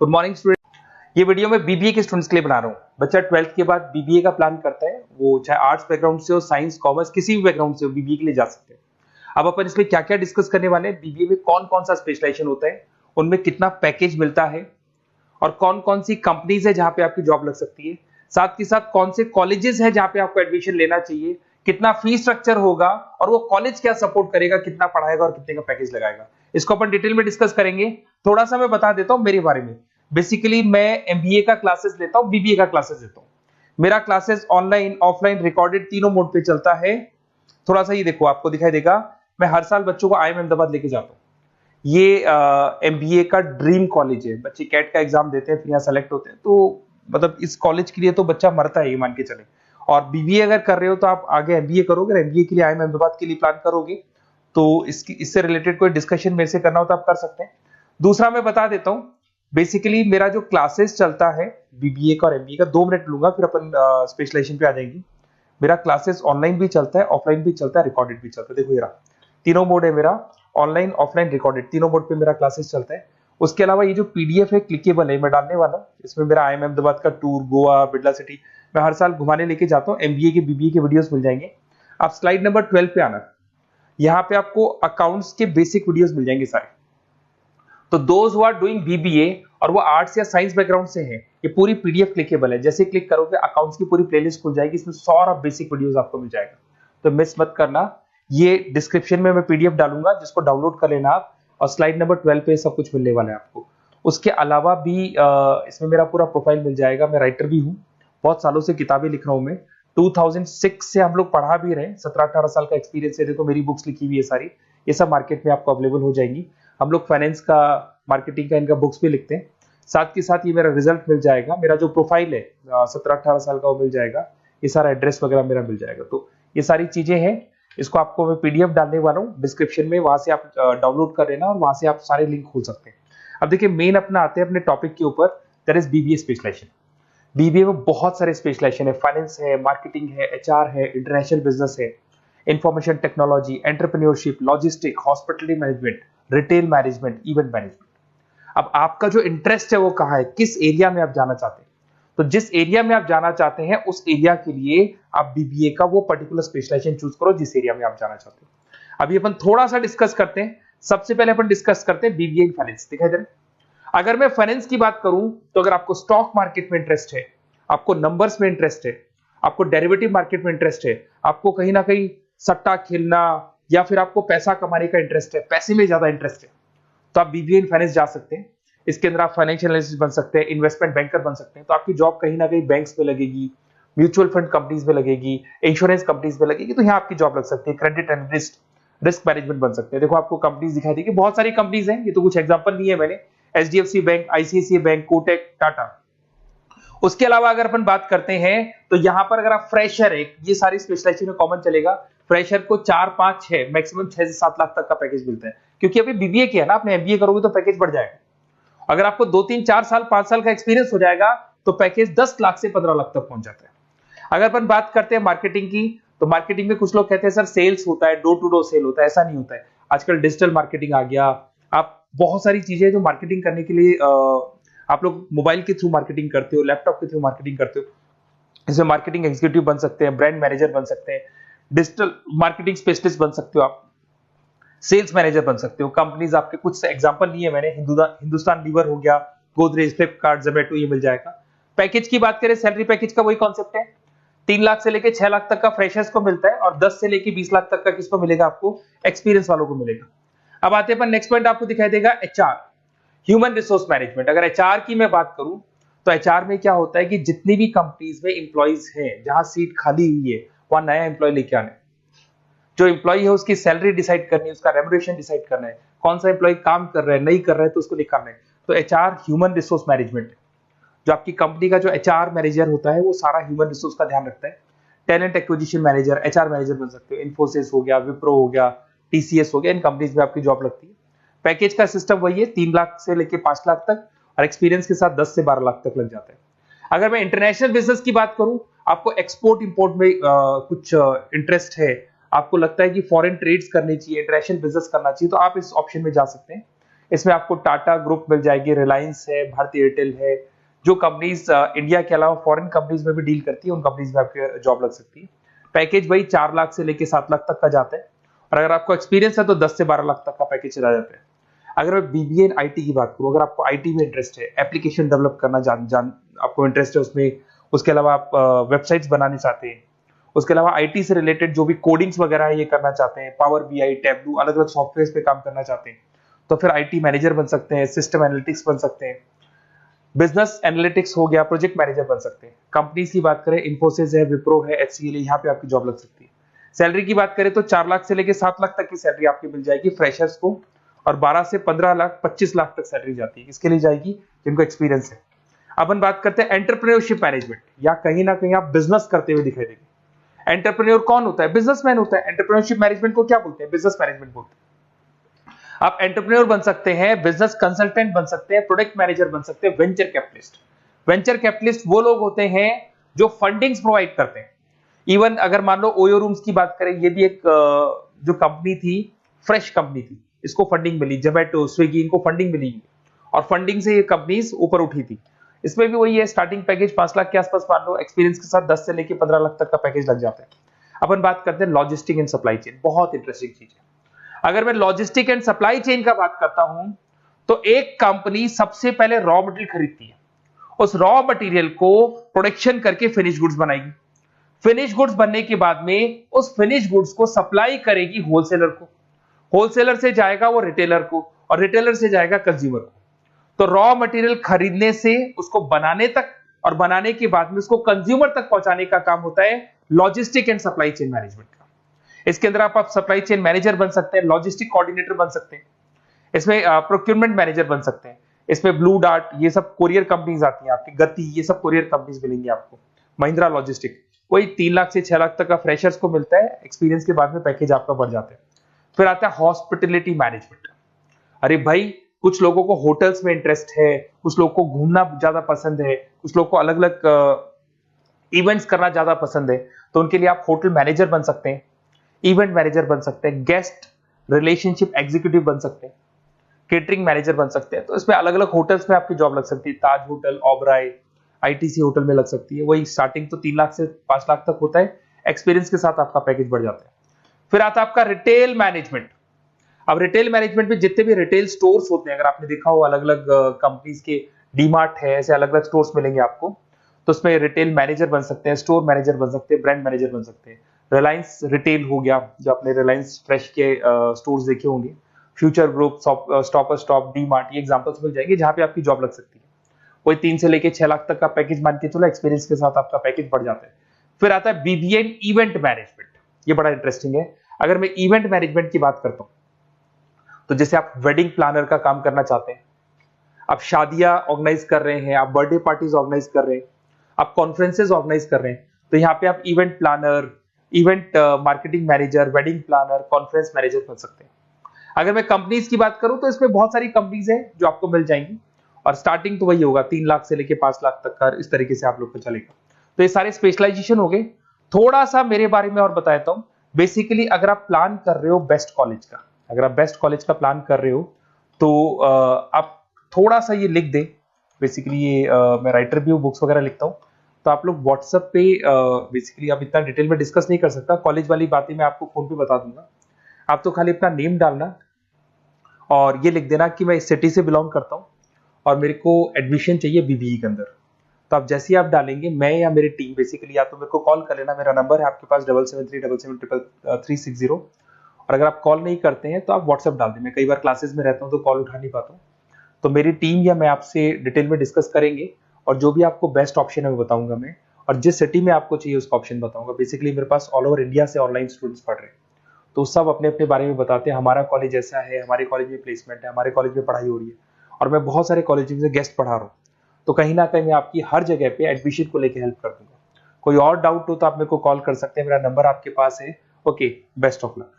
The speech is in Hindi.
Good morning student. ये वीडियो मैं बीबीए के स्टूडेंट्स के लिए बना रहा हूँ। बच्चा 12th के बाद बीबीए का प्लान करता है, वो चाहे आर्ट्स बैकग्राउंड से हो, साइंस, कॉमर्स, किसी भी बैकग्राउंड से हो, बीबीए के लिए जा सकते हैं। अब अपन इसमें क्या क्या डिस्कस करने वाले हैं, बीबीए में कौन कौन सा स्पेशलाइजेशन होता है, उनमें कितना पैकेज मिलता है और कौन कौन सी कंपनीज है जहां पे आपकी जॉब लग सकती है, साथ ही साथ कौन से कॉलेजेस है जहां पे आपको एडमिशन लेना चाहिए, कितना फी स्ट्रक्चर होगा और वो कॉलेज क्या सपोर्ट करेगा, कितना पढ़ाएगा और कितने का पैकेज लगाएगा, इसको अपन डिटेल में डिस्कस करेंगे। थोड़ा सा मैं बता देता हूं मेरे बारे में। बेसिकली मैं एमबीए का क्लासेस लेता हूं, बीबीए का क्लासेस लेता हूं। मेरा क्लासेस ऑनलाइन, ऑफलाइन, रिकॉर्डेड तीनों मोड पे चलता है। थोड़ा सा ये देखो, आपको दिखाई देगा, मैं हर साल बच्चों को आईएम अहमदाबाद लेके जाता हूँ। ये एमबीए का ड्रीम कॉलेज है। बच्चे कैट का एग्जाम देते हैं, फिर यहाँ सेलेक्ट होते हैं, तो मतलब इस कॉलेज के लिए तो बच्चा मरता है, ये मान के चले। और बीबीए अगर कर रहे हो तो आप आगे एमबीए करोगे, एमबीए के लिए आईएम अहमदाबाद के लिए प्लान करोगे, तो इससे रिलेटेड कोई डिस्कशन मेरे से करना हो तो आप कर सकते हैं। दूसरा मैं बता देता हूँ, बेसिकली मेरा जो क्लासेस चलता है बीबीए का और एमबीए का, 2 मिनट लूंगा फिर अपन स्पेशलाइजेशन पे आ जाएंगे। मेरा क्लासेस ऑनलाइन भी चलता है, ऑफलाइन भी चलता है, रिकॉर्डेड भी चलता है। देखो ये रहा, तीनों मोड है मेरा, ऑनलाइन, ऑफलाइन, रिकॉर्डेड, तीनों मोड पे मेरा क्लासेस चलता है। उसके अलावा ये जो पीडीएफ है क्लिकेबल है, मैं डालने वाला हूँ। इसमें मेरा आईएम अहमदाबाद का टूर, गोवा, बिरला सिटी, मैं हर साल घुमाने लेके जाता हूँ। एमबीए के, बीबीए के वीडियोस मिल जाएंगे। आप स्लाइड नंबर 12 पे आना, यहाँ पे आपको अकाउंट्स के बेसिक वीडियोस मिल जाएंगे सारे। तो those who are doing BBA और वो आर्ट्स या साइंस बैकग्राउंड से हैं, ये पूरी पीडीएफ क्लिकेबल है। जैसे क्लिक करोगे अकाउंट्स की पूरी प्लेलिस्ट खुल जाएगी, इसमें सारा बेसिक वीडियोस आपको मिल जाएगा, तो मिस मत करना। ये डिस्क्रिप्शन में मैं पीडीएफ डालूंगा, जिसको डाउनलोड कर लेना आप, और स्लाइड नंबर 12 पे सब कुछ मिलने वाला है आपको। उसके अलावा भी इसमें मेरा पूरा प्रोफाइल मिल जाएगा। मैं राइटर भी हूँ, बहुत सालों से किताबें लिख रहा हूँ मैं। 2006 से हम लोग पढ़ा भी रहे, 17-18 साल का एक्सपीरियंस है। देखो मेरी बुक्स लिखी हुई है सारी, ये सब मार्केट में आपको अवेलेबल हो जाएंगी। हम लोग फाइनेंस का, मार्केटिंग का, इनका बुक्स भी लिखते हैं। साथ के साथ ये मेरा रिजल्ट मिल जाएगा, मेरा जो प्रोफाइल है 17-18 साल का वो मिल जाएगा, ये सारा एड्रेस वगैरह मेरा मिल जाएगा। तो ये सारी चीजें हैं, इसको आपको मैं पीडीएफ डालने वाला हूँ डिस्क्रिप्शन में, वहां से आप डाउनलोड कर लेना और वहां से आप सारे लिंक खोल सकते हैं। अब देखिए मेन अपना आते हैं अपने टॉपिक के ऊपर, that is BBA specialization. BBA में बहुत सारे स्पेशलाइजेशन है, फाइनेंस है, मार्केटिंग है, एचआर है, इंटरनेशनल बिजनेस है, information technology, entrepreneurship, logistic, hospitality management, retail management, event management. अब आपका जो इंटरेस्ट है वो कहाँ है, किस एरिया में आप जाना चाहते हैं, तो जिस एरिया में आप जाना चाहते हैं उस एरिया के लिए आप बीबीए का वो पर्टिकुलर स्पेशलाइजेशन चूज करो जिस एरिया में आप जाना चाहते हो। अभी अपन थोड़ा सा डिस्कस करते हैं। सबसे पहले अपन डिस्कस करते हैं बीबीए इन फाइनेंस। दिखाई दे रहा है? अगर मैं फाइनेंस की बात करूं तो अगर आपको स्टॉक मार्केट में इंटरेस्ट है, आपको नंबर्स में इंटरेस्ट है, आपको डेरिवेटिव मार्केट में इंटरेस्ट है, आपको कहीं ना कहीं सट्टा खेलना या फिर आपको पैसा कमाने का इंटरेस्ट है, पैसे में ज्यादा इंटरेस्ट है, तो आप बीबीए इन फाइनेंस जा सकते हैं। इसके अंदर आप फाइनेंशियल एनालिस्ट बन सकते हैं, इन्वेस्टमेंट बैंकर बन सकते हैं। तो आपकी जॉब कहीं ना कहीं बैंक्स में लगेगी, म्यूचुअल फंड कंपनीज में लगेगी, इंश्योरेंस कंपनीज में लगेगी, तो यहाँ आपकी जॉब लग सकती है। क्रेडिट एनालिस्ट, रिस्क मैनेजमेंट बन सकते हैं। देखो आपको कंपनीज दिखाई देगी, बहुत सारी कंपनीज हैं, ये तो कुछ एग्जांपल नहीं है मैंने, HDFC bank, ICICI bank, Kotak, Tata. उसके अलावा अगर अपन बात करते हैं तो यहाँ पर अगर आप फ्रेशर है, ये सारी स्पेशलाइजेशन में कॉमन चलेगा। फ्रेशर को 4, 5, 6, मैक्सिमम 6 से 7 लाख तक का पैकेज मिलता है, क्योंकि अभी बीबीए किया ना आपने, एमबीए करोगे तो पैकेज बढ़ जाएगा। अगर आपको 2, 3, 4 साल, 5 साल का एक्सपीरियंस हो जाएगा तो पैकेज 10 लाख से 15 लाख तक पहुंच जाता है। अगर अपन बात करते हैं मार्केटिंग की, तो मार्केटिंग में कुछ लोग कहते हैं सर सेल्स होता है, डोर टू डोर सेल होता है, ऐसा नहीं होता है। आजकल डिजिटल मार्केटिंग आ गया, आप बहुत सारी चीजें जो मार्केटिंग करने के लिए आप लोग मोबाइल के थ्रू मार्केटिंग करते हो, लैपटॉप के थ्रू मार्केटिंग करते हो। इसमें मार्केटिंग एग्जीक्यूटिव बन सकते हैं, ब्रांड मैनेजर बन सकते हैं, डिजिटल मार्केटिंग स्पेशलिस्ट बन सकते हो, आप सेल्स मैनेजर बन सकते हो। कंपनीज आपके कुछ एग्जांपल लिए मैंने, हिंदुस्तान लीवर हो गया, गोदरेज, फ्लिपकार्ट, जोमेटो, ये मिल जाएगा। पैकेज की बात करें, सैलरी पैकेज का वही कॉन्सेप्ट है, 3 लाख से लेके 6 लाख तक का फ्रेशर्स को मिलता है, और 10 से लेके 20 लाख तक का किसको मिलेगा, आपको एक्सपीरियंस वालों को मिलेगा। अब आते हैं नेक्स्ट पॉइंट, आपको दिखाई देगा एचआर, ह्यूमन रिसोर्स मैनेजमेंट। अगर एचआर की मैं बात करूं तो एचआर में क्या होता है कि जितनी भी कंपनीज में इंप्लॉइज हैं, जहां सीट खाली हुई है वहां नया इंप्लॉय लेके आना है। जो इंप्लॉय है उसकी सैलरी डिसाइड करनी है, उसका रेम्युनरेशन डिसाइड करना है, कौन सा इंप्लॉय काम कर रहा है, नहीं कर रहा है तो उसको निकालना है। तो एचआर ह्यूमन रिसोर्स मैनेजमेंट है। जो आपकी कंपनी का जो एचआर मैनेजर होता है वो सारा ह्यूमन रिसोर्स का ध्यान रखता है। Talent acquisition manager, HR manager बन सकते हो। इन्फोसिस हो गया, विप्रो हो गया, टीसीएस हो गया, इन कंपनीज में आपकी जॉब लगती है। पैकेज का सिस्टम वही है, 3 लाख से लेके 5 लाख तक, और एक्सपीरियंस के साथ 10 से 12 लाख तक लग जाता है। अगर मैं इंटरनेशनल बिजनेस की बात करूं, आपको एक्सपोर्ट इंपोर्ट में कुछ इंटरेस्ट है, आपको लगता है कि फॉरेन ट्रेड्स करनी चाहिए, इंटरनेशनल बिजनेस करना चाहिए, तो आप इस ऑप्शन में जा सकते हैं। इसमें आपको टाटा ग्रुप मिल जाएगी, रिलायंस है, भारतीय एयरटेल है, जो कंपनीज इंडिया के अलावा फॉरेन कंपनीज में भी डील करती है, उन कंपनीज में आपकी जॉब लग सकती है। पैकेज वही 4 लाख से लेके 7 लाख तक का जाता है, और अगर आपको एक्सपीरियंस है तो 10 से 12 लाख तक का पैकेज चला जाता है। अगर मैं बीबीए एंड आईटी की बात करूं, अगर आपको आईटी में इंटरेस्ट है, एप्लीकेशन डेवलप करना आपको इंटरेस्ट है उसमें, उसके अलावा आप वेबसाइट्स बनाने चाहते हैं, उसके अलावा आईटी से रिलेटेड जो भी कोडिंग्स वगैरह है ये करना चाहते हैं, पावर बीआई, टैबलू, अलग अलग सॉफ्टवेयर पे काम करना चाहते हैं, तो फिर आईटी मैनेजर बन सकते हैं, सिस्टम एनालिटिक्स बन सकते हैं, बिजनेस एनालिटिक्स हो गया, प्रोजेक्ट मैनेजर बन सकते हैं। कंपनी की बात करें, इन्फोसिस है, विप्रो है, एचसीएल है, यहाँ पे आपकी जॉब लग सकती है। सैलरी की बात करें तो 4 लाख से लेके 7 लाख तक की सैलरी आपकी मिल जाएगी फ्रेशर्स को, और 12 से 15 लाख 25 लाख तक सैलरी जाती है। इसके लिए जाएगी जिनको एक्सपीरियंस है। अब हम बात करते हैं एंटरप्रेन्योरशिप मैनेजमेंट, या कहीं ना कहीं आप बिजनेस करते हुए दिखाई देंगे। एंटरप्रेन्योर कौन होता है? बिजनेसमैन होता है। एंटरप्रेन्योरशिप मैनेजमेंट को क्या बोलते हैं? बिजनेस मैनेजमेंट बोलते हैं। आप एंटरप्रेन्योर बन सकते हैं, बिजनेस कंसल्टेंट बन सकते हैं, प्रोडक्ट मैनेजर बन सकते हैं, वेंचर कैपिटलिस्ट। वेंचर कैपिटलिस्ट वो लोग होते हैं जो फंडिंग्स प्रोवाइड करते हैं। इवन अगर मान लो ओयो रूम्स की बात करें, ये भी एक जो कंपनी थी, फ्रेश कंपनी थी, इसको फंडिंग मिली, जोमेटो, स्विगी, इनको फंडिंग मिली, और फंडिंग से ये कंपनीज ऊपर उठी थी। इसमें भी वही है, स्टार्टिंग पैकेज 5 लाख के आसपास मान लो, एक्सपीरियंस के साथ 10 से लेके 15 लाख तक का पैकेज लग जाता है। अपन बात करते हैं लॉजिस्टिक एंड सप्लाई चेन, बहुत इंटरेस्टिंग चीज है। अगर मैं लॉजिस्टिक एंड सप्लाई चेन का बात करता हूं, तो एक कंपनी सबसे पहले रॉ मटेरियल खरीदती है, उस रॉ मटेरियल को प्रोडक्शन करके फिनिश गुड्स बनाएगी। फिनिश गुड्स बनने के बाद में उस फिनिश गुड्स को सप्लाई करेगी होलसेलर को, होलसेलर से जाएगा वो रिटेलर को, और रिटेलर से जाएगा कंज्यूमर को। तो रॉ मटेरियल खरीदने से उसको बनाने तक, और बनाने के बाद में उसको कंज्यूमर तक पहुंचाने का काम होता है logistic and supply chain management का। इसके अंदर आप सप्लाई चेन मैनेजर बन सकते हैं, लॉजिस्टिक कोऑर्डिनेटर बन सकते हैं, इसमें प्रोक्योरमेंट मैनेजर बन सकते हैं, इसमें ब्लू डार्ट, ये सब कोरियर कंपनीज आती हैं आपकी, गति, ये सब कोरियर कंपनीज मिलेंगी आपको, महिंद्रा लॉजिस्टिक। कोई 3 लाख से 6 लाख तक का फ्रेशर्स को मिलता है, एक्सपीरियंस के बाद में पैकेज आपका बढ़ जाता है। फिर आता है हॉस्पिटलिटी मैनेजमेंट। अरे भाई, कुछ लोगों को होटल्स में इंटरेस्ट है, कुछ लोगों को घूमना ज्यादा पसंद है, कुछ लोगों को अलग अलग इवेंट्स करना ज्यादा पसंद है, तो उनके लिए आप होटल मैनेजर बन सकते हैं, इवेंट मैनेजर बन सकते हैं, गेस्ट रिलेशनशिप एग्जीक्यूटिव बन सकते हैं, केटरिंग मैनेजर बन सकते हैं। तो इसमें अलग अलग होटल्स में आपकी जॉब लग सकती है, ताज होटल, ओबराय, आईटीसी होटल में लग सकती है। वही स्टार्टिंग तो 3 लाख से 5 लाख तक होता है, एक्सपीरियंस के साथ आपका पैकेज बढ़ जाता है। फिर आता है आपका रिटेल मैनेजमेंट। अब रिटेल मैनेजमेंट में जितने भी रिटेल स्टोर्स होते हैं, अगर आपने देखा हो अलग अलग कंपनीज के, डीमार्ट है, ऐसे अलग अलग स्टोर्स मिलेंगे आपको, तो उसमें रिटेल मैनेजर बन सकते हैं, स्टोर मैनेजर बन सकते हैं, ब्रांड मैनेजर बन सकते हैं। रिलायंस रिटेल हो गया, जो आपने रिलायंस फ्रेश के स्टोर्स देखे होंगे, future group, stopper stop, D mart, ये एग्जांपल्स मिल जाएंगे जहां पे आपकी जॉब लग सकती है। कोई 3 से लेके 6 लाख तक का पैकेज मान के चलो, एक्सपीरियंस के साथ आपका पैकेज बढ़ जाता है। फिर आता है बीबीए इवेंट मैनेजमेंट, ये बड़ा इंटरेस्टिंग है। अगर मैं इवेंट मैनेजमेंट की बात करता हूं, तो जैसे आप वेडिंग प्लानर का काम करना चाहते हैं, आप शादियां ऑर्गेनाइज कर रहे हैं, आप बर्थडे पार्टीज ऑर्गेनाइज कर रहे हैं, आप कॉन्फ्रेंसेज ऑर्गेनाइज कर रहे हैं, तो यहाँ पे आप event planner, event marketing manager, wedding planner, conference manager बन सकते हैं। अगर मैं कंपनीज की बात करूं, तो इसमें बहुत सारी कंपनीज हैं जो आपको मिल जाएंगी, और स्टार्टिंग तो वही होगा 3 लाख से लेके 5 लाख तक का, इस तरीके से आप लोग को चलेगा। तो ये सारे स्पेशलाइजेशन हो गए। थोड़ा सा मेरे बारे में और बताता हूं। बेसिकली अगर आप प्लान कर रहे हो बेस्ट कॉलेज का, अगर आप बेस्ट कॉलेज का प्लान कर रहे हो, तो आप थोड़ा सा ये लिख दें। बेसिकली ये मैं राइटर भी हूँ, बुक्स वगैरह लिखता हूँ, तो आप लोग व्हाट्सएप पे, बेसिकली आप इतना डिटेल में डिस्कस नहीं कर सकता, कॉलेज वाली बातें मैं आपको फोन पे बता दूंगा। आप तो खाली अपना नेम डालना और ये लिख देना कि मैं इस सिटी से बिलोंग करता हूँ और मेरे को एडमिशन चाहिए बीबीई के अंदर। तो आप जैसे ही आप डालेंगे, मैं या मेरी टीम बेसिकली, या तो मेरे को कॉल कर लेना, मेरा नंबर है आपके पास 7737773360। और अगर आप कॉल नहीं करते हैं तो आप व्हाट्सएप डाल दें। मैं कई बार क्लासेस में रहता हूँ तो कॉल उठा नहीं पाता हूँ, तो मेरी टीम या मैं आपसे डिटेल में डिस्कस करेंगे, और जो भी आपको बेस्ट ऑप्शन है वो बताऊंगा मैं, और जिस सिटी में आपको चाहिए उसका ऑप्शन बताऊंगा। बेसिकली मेरे पास ऑल ओवर इंडिया से ऑनलाइन स्टूडेंट्स पढ़ रहे हैं, तो सब अपने अपने बारे में बताते हैं, हमारा कॉलेज ऐसा है, हमारे कॉलेज में प्लेसमेंट है, हमारे कॉलेज में पढ़ाई हो रही है, और मैं बहुत सारे कॉलेज में गेस्ट पढ़ा रहा हूँ। तो कहीं ना कहीं मैं आपकी हर जगह पे एडमिशन को लेकर हेल्प कर दूंगा। कोई और डाउट हो तो आप मेरे को कॉल कर सकते हैं, मेरा नंबर आपके पास है। Okay, best of luck.